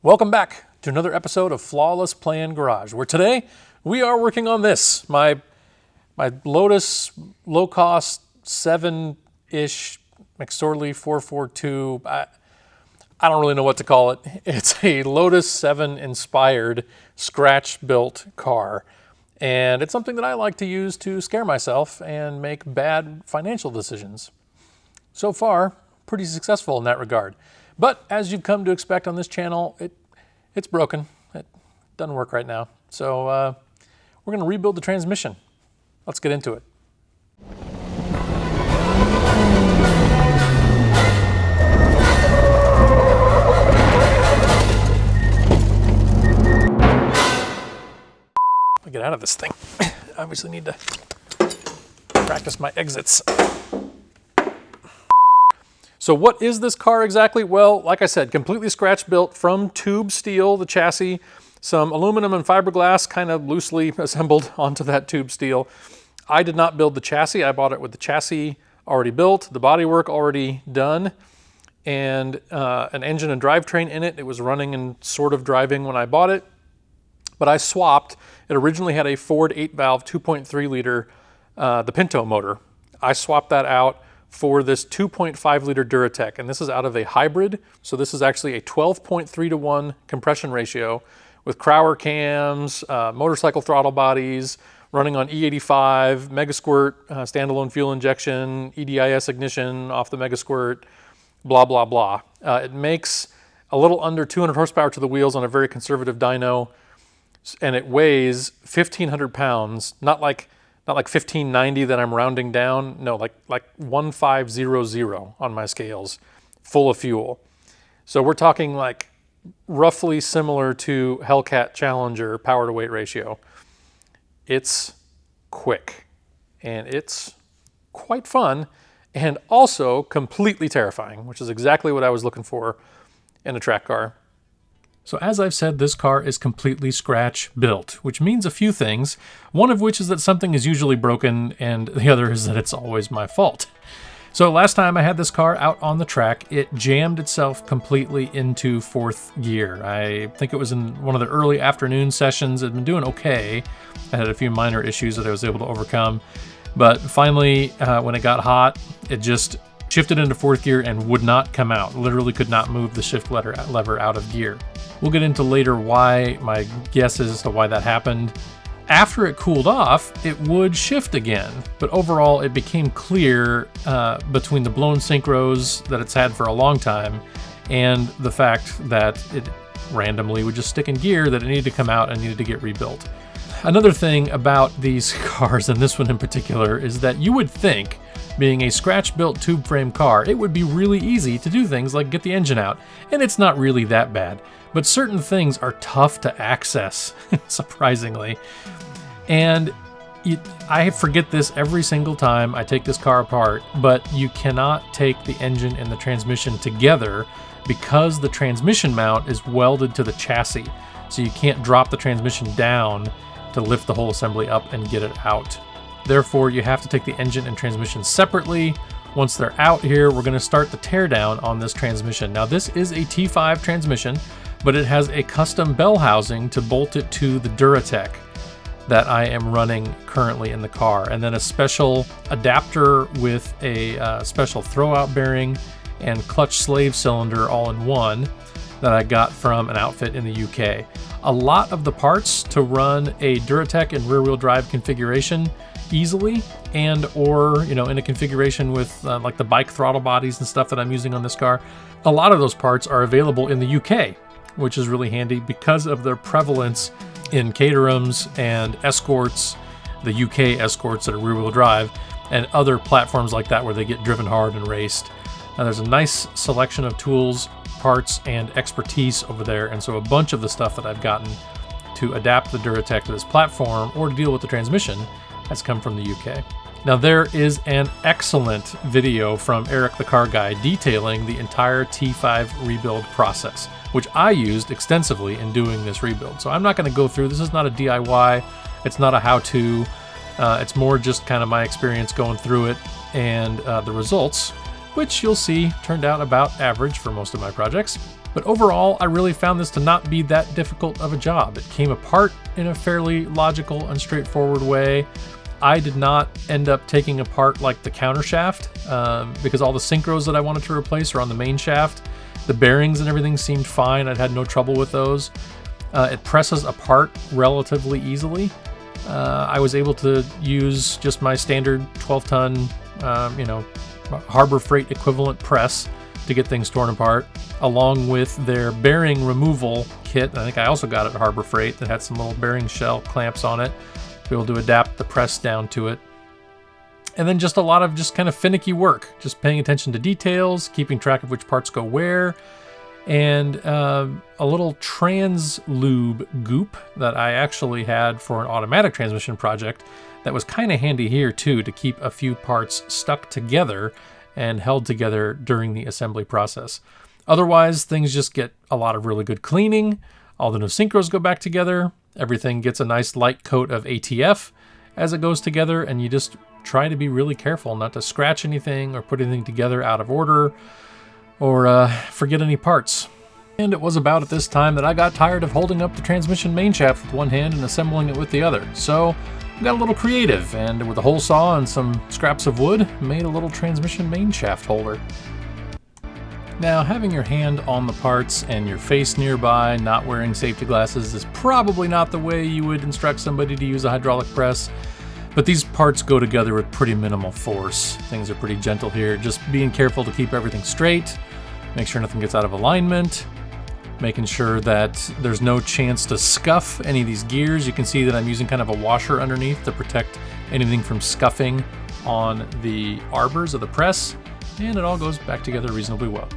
Welcome back to another episode of Flawless Plan Garage, where today we are working on this, my Lotus Locost 7-ish McSorley 442. I don't really know what to call it. It's a Lotus 7 inspired scratch-built car. And it's something that I like to use to scare myself and make bad financial decisions. So far, pretty successful in that regard. But as you've come to expect on this channel, it's broken. It doesn't work right now. So we're going to rebuild the transmission. Let's get into it. I'll get out of this thing. I obviously need to practice my exits. So what is this car exactly? Well, like I said, completely scratch built from tube steel, the chassis, some aluminum and fiberglass kind of loosely assembled onto that tube steel. I did not build the chassis. I bought it with the chassis already built, the bodywork already done, and an engine and drivetrain in it. It was running and sort of driving when I bought it, but I swapped. It originally had a Ford 8-valve 2.3 liter, the Pinto motor. I swapped that out for this 2.5 liter Duratec, and this is out of a hybrid, so this is actually a 12.3 to 1 compression ratio with Crower cams, motorcycle throttle bodies, running on E85, Megasquirt, standalone fuel injection, EDIS ignition off the Megasquirt, blah, blah, blah. It makes a little under 200 horsepower to the wheels on a very conservative dyno, and it weighs 1,500 pounds, not like 1590 that I'm rounding down. No, like 1500 on my scales, full of fuel. So we're talking like roughly similar to Hellcat Challenger power to weight ratio. It's quick and it's quite fun and also completely terrifying, which is exactly what I was looking for in a track car. So as I've said, this car is completely scratch built, which means a few things. One of which is that something is usually broken, and the other is that it's always my fault. So last time I had this car out on the track, it jammed itself completely into fourth gear. I think it was in one of the early afternoon sessions. It had been doing okay. I had a few minor issues that I was able to overcome. But finally, when it got hot, it just shifted into fourth gear and would not come out. Literally could not move the shift lever out of gear. We'll get into later why, my guesses as to why that happened. After it cooled off, it would shift again, but overall it became clear between the blown synchros that it's had for a long time and the fact that it randomly would just stick in gear that it needed to come out and needed to get rebuilt. Another thing about these cars, and this one in particular, is that you would think, being a scratch-built tube frame car, it would be really easy to do things like get the engine out, and it's not really that bad. But certain things are tough to access, surprisingly. And I forget this every single time I take this car apart, but you cannot take the engine and the transmission together because the transmission mount is welded to the chassis. So you can't drop the transmission down to lift the whole assembly up and get it out. Therefore, you have to take the engine and transmission separately. Once they're out here, we're going to start the teardown on this transmission. Now, this is a T5 transmission, but it has a custom bell housing to bolt it to the Duratec that I am running currently in the car, and then a special adapter with a special throwout bearing and clutch slave cylinder all in one that I got from an outfit in the UK. A lot of the parts to run a Duratec in rear-wheel drive configuration easily, and or in a configuration with like the bike throttle bodies and stuff that I'm using on this car, a lot of those parts are available in the UK, which is really handy because of their prevalence in Caterhams and Escorts, the UK Escorts that are rear-wheel drive, and other platforms like that where they get driven hard and raced. Now there's a nice selection of tools, parts, and expertise over there, and so a bunch of the stuff that I've gotten to adapt the Duratec to this platform or to deal with the transmission has come from the UK. Now there is an excellent video from EricTheCarGuy detailing the entire T5 rebuild process, which I used extensively in doing this rebuild. So I'm not going to go through, this is not a DIY, it's not a how-to, it's more just kind of my experience going through it and the results, which you'll see turned out about average for most of my projects. But overall, I really found this to not be that difficult of a job. It came apart in a fairly logical and straightforward way. I did not end up taking apart like the counter shaft because all the synchros that I wanted to replace are on the main shaft. The bearings and everything seemed fine. I'd had no trouble with those. It presses apart relatively easily. I was able to use just my standard 12-ton, Harbor Freight equivalent press to get things torn apart, along with their bearing removal kit. I think I also got it at Harbor Freight that had some little bearing shell clamps on it to be able to adapt the press down to it. And then just a lot of just kind of finicky work, just paying attention to details, keeping track of which parts go where, and a little trans lube goop that I actually had for an automatic transmission project that was kind of handy here too, to keep a few parts stuck together and held together during the assembly process. Otherwise, things just get a lot of really good cleaning. All the new synchros go back together. Everything gets a nice light coat of ATF as it goes together, and you just try to be really careful not to scratch anything or put anything together out of order or forget any parts. And it was about at this time that I got tired of holding up the transmission main shaft with one hand and assembling it with the other. So I got a little creative, and with a hole saw and some scraps of wood, made a little transmission main shaft holder. Now, having your hand on the parts and your face nearby, not wearing safety glasses, is probably not the way you would instruct somebody to use a hydraulic press, but these parts go together with pretty minimal force. Things are pretty gentle here, just being careful to keep everything straight, make sure nothing gets out of alignment, making sure that there's no chance to scuff any of these gears. You can see that I'm using kind of a washer underneath to protect anything from scuffing on the arbors of the press, and it all goes back together reasonably well.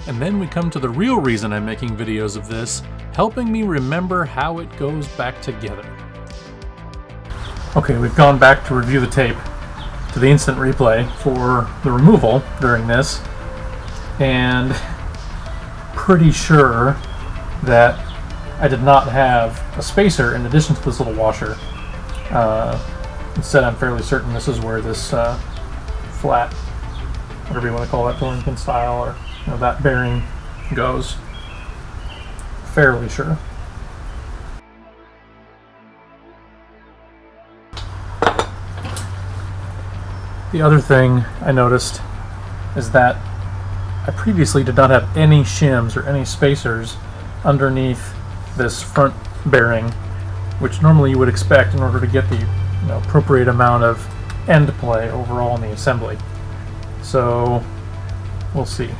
And then we come to the real reason I'm making videos of this, helping me remember how it goes back together. Okay, we've gone back to review the tape to the instant replay for the removal during this, and pretty sure that I did not have a spacer in addition to this little washer. Instead, I'm fairly certain this is where this flat, whatever you want to call that, torn pin style, or that bearing goes. Fairly sure. The other thing I noticed is that I previously did not have any shims or any spacers underneath this front bearing, which normally you would expect in order to get the appropriate amount of end play overall in the assembly. So we'll see.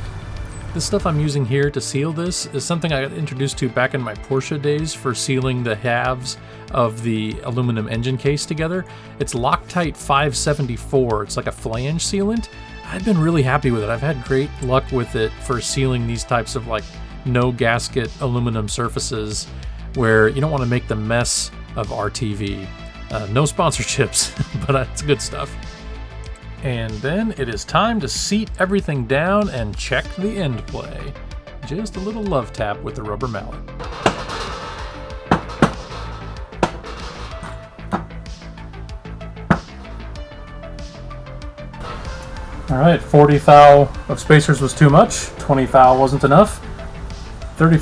The stuff I'm using here to seal this is something I got introduced to back in my Porsche days for sealing the halves of the aluminum engine case together. It's Loctite 574. It's like a flange sealant. I've been really happy with it. I've had great luck with it for sealing these types of like no gasket aluminum surfaces where you don't want to make the mess of RTV. No sponsorships, but it's good stuff. And then it is time to seat everything down and check the end play. Just a little love tap with the rubber mallet. All right, 40 thou of spacers was too much, 20 thou wasn't enough, 30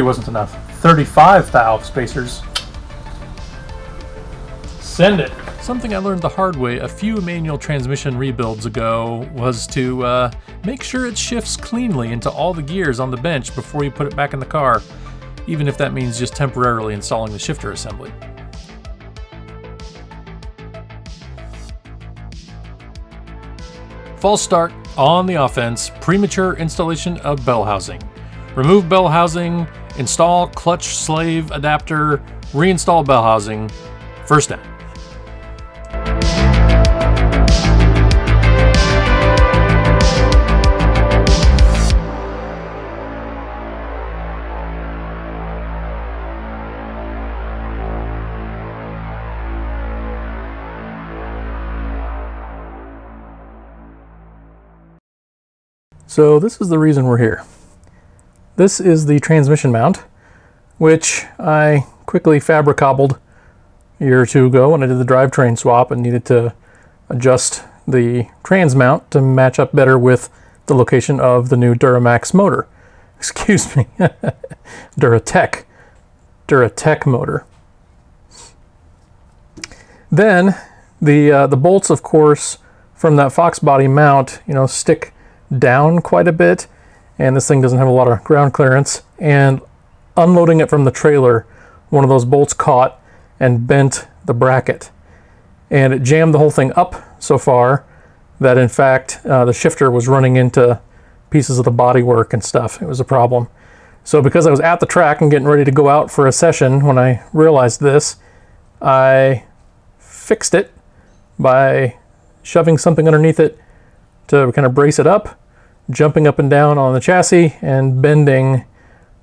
wasn't enough, 35 thou of spacers. Send it. Something I learned the hard way a few manual transmission rebuilds ago was to make sure it shifts cleanly into all the gears on the bench before you put it back in the car, even if that means just temporarily installing the shifter assembly. False start on the offense, premature installation of bell housing. Remove bell housing, install clutch slave adapter, reinstall bell housing, first down. So this is the reason we're here. This is the transmission mount, which I quickly fabricobbled a year or two ago when I did the drivetrain swap and needed to adjust the trans mount to match up better with the location of the new Duramax motor. Excuse me, Duratec motor. Then the bolts, of course, from that Fox body mount, stick down quite a bit, and this thing doesn't have a lot of ground clearance. And unloading it from the trailer, one of those bolts caught and bent the bracket, and it jammed the whole thing up so far that in fact the shifter was running into pieces of the bodywork and stuff. It was a problem. So because I was at the track and getting ready to go out for a session when I realized this, I fixed it by shoving something underneath it to kind of brace it up, jumping up and down on the chassis and bending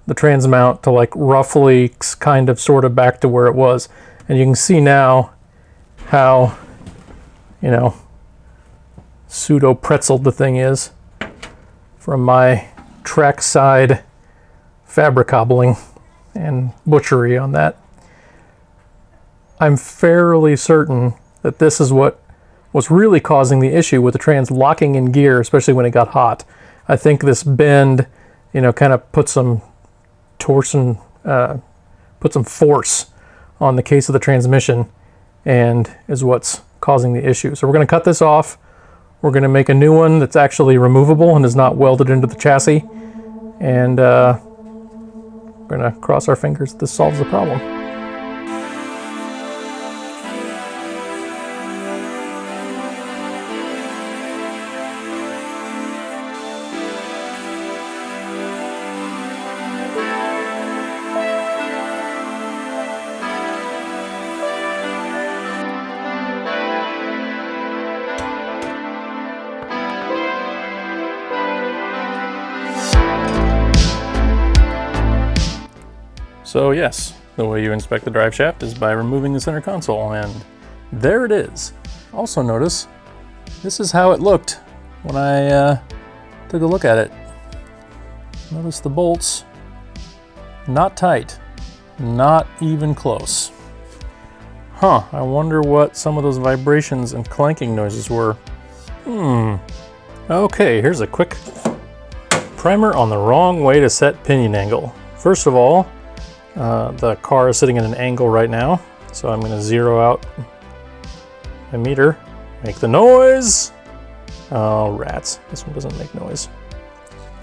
the trans mount to like roughly kind of sort of back to where it was. And you can see now how, pseudo pretzeled the thing is from my trackside fabric-cobbling and butchery on that. I'm fairly certain that this is what was really causing the issue with the trans locking in gear, especially when it got hot. I think this bend, kind of put some torsion, put some force on the case of the transmission and is what's causing the issue. So we're going to cut this off. We're going to make a new one that's actually removable and is not welded into the chassis. And we're going to cross our fingers that this solves the problem. So yes, the way you inspect the drive shaft is by removing the center console, and there it is. Also notice, this is how it looked when I took a look at it. Notice the bolts, not tight, not even close. Huh, I wonder what some of those vibrations and clanking noises were. Okay, here's a quick primer on the wrong way to set pinion angle. First of all, the car is sitting at an angle right now, so I'm going to zero out my meter, make the noise. Oh, rats. This one doesn't make noise.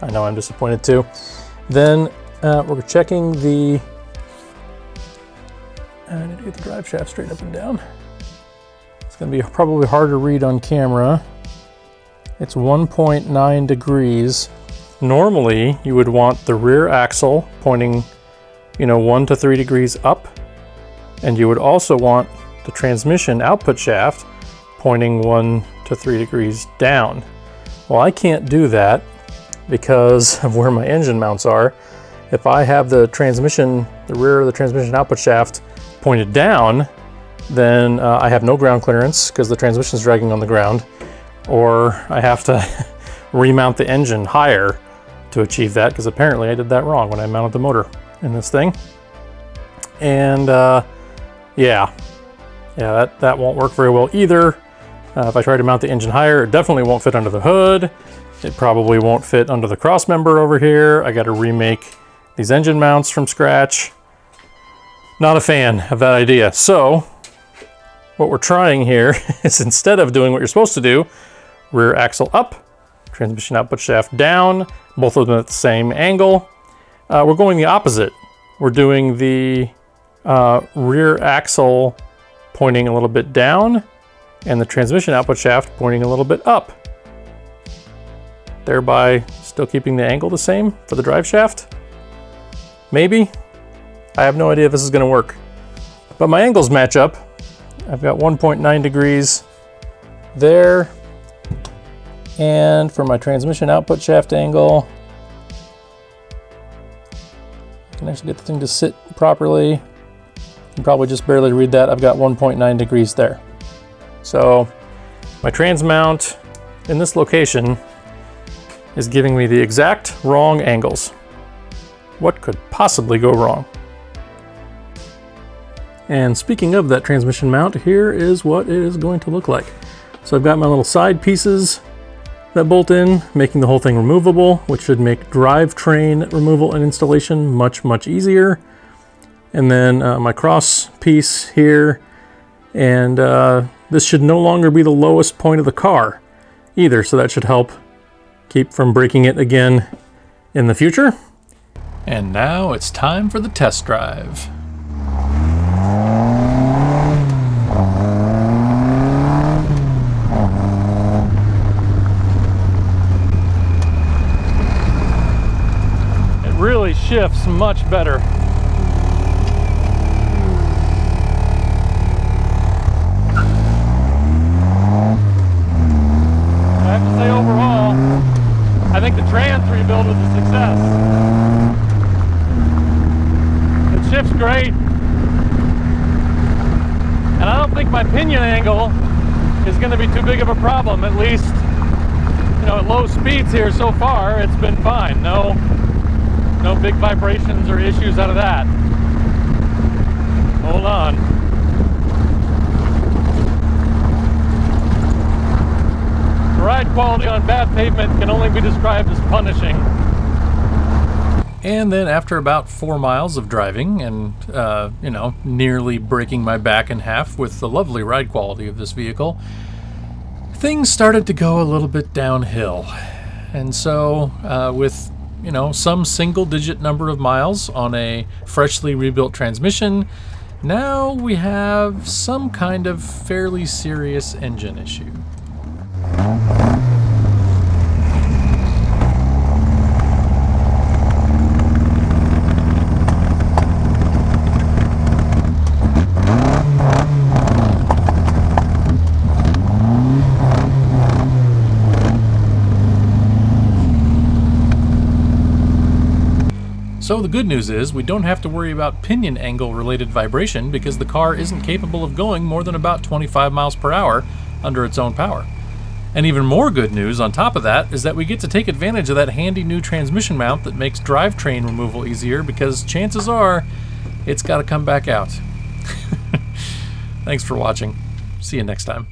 I know, I'm disappointed too. Then we're checking the... I need to get the drive shaft straight up and down. It's going to be probably hard to read on camera. It's 1.9 degrees. Normally, you would want the rear axle pointing 1 to 3 degrees up, and you would also want the transmission output shaft pointing 1 to 3 degrees down. Well, I can't do that because of where my engine mounts are. If I have the rear of the transmission output shaft pointed down, then I have no ground clearance because the transmission is dragging on the ground, or I have to remount the engine higher to achieve that, because apparently I did that wrong when I mounted the motor in this thing. And yeah, that won't work very well either. If I try to mount the engine higher, it definitely won't fit under the hood. It probably won't fit under the cross member over here. I got to remake these engine mounts from scratch. Not a fan of that idea. So what we're trying here is, instead of doing what you're supposed to do, rear axle up, transmission output shaft down, both of them at the same angle, we're going the opposite. We're doing the rear axle pointing a little bit down and the transmission output shaft pointing a little bit up, thereby still keeping the angle the same for the drive shaft. Maybe. I have no idea if this is going to work, but my angles match up. I've got 1.9 degrees there, and for my transmission output shaft angle, I can actually get the thing to sit properly. You can probably just barely read that. I've got 1.9 degrees there. So my trans mount in this location is giving me the exact wrong angles. What could possibly go wrong? And speaking of that transmission mount, here is what it is going to look like. So I've got my little side pieces that bolt in, making the whole thing removable, which should make drivetrain removal and installation much, much easier. And then my cross piece here, and this should no longer be the lowest point of the car either, so that should help keep from breaking it again in the future. And now it's time for the test drive. It really shifts much better. I have to say overall, I think the trans rebuild was a success. It shifts great. And I don't think my pinion angle is going to be too big of a problem. At least, you know, at low speeds here so far, it's been fine. No big vibrations or issues out of that. Hold on. The ride quality on bad pavement can only be described as punishing. And then after about 4 miles of driving and, you know, nearly breaking my back in half with the lovely ride quality of this vehicle, things started to go a little bit downhill. And so with, you know, some single-digit number of miles on a freshly rebuilt transmission, now we have some kind of fairly serious engine issue. So the good news is we don't have to worry about pinion angle related vibration because the car isn't capable of going more than about 25 miles per hour under its own power. And even more good news on top of that is that we get to take advantage of that handy new transmission mount that makes drivetrain removal easier, because chances are it's got to come back out. Thanks for watching. See you next time.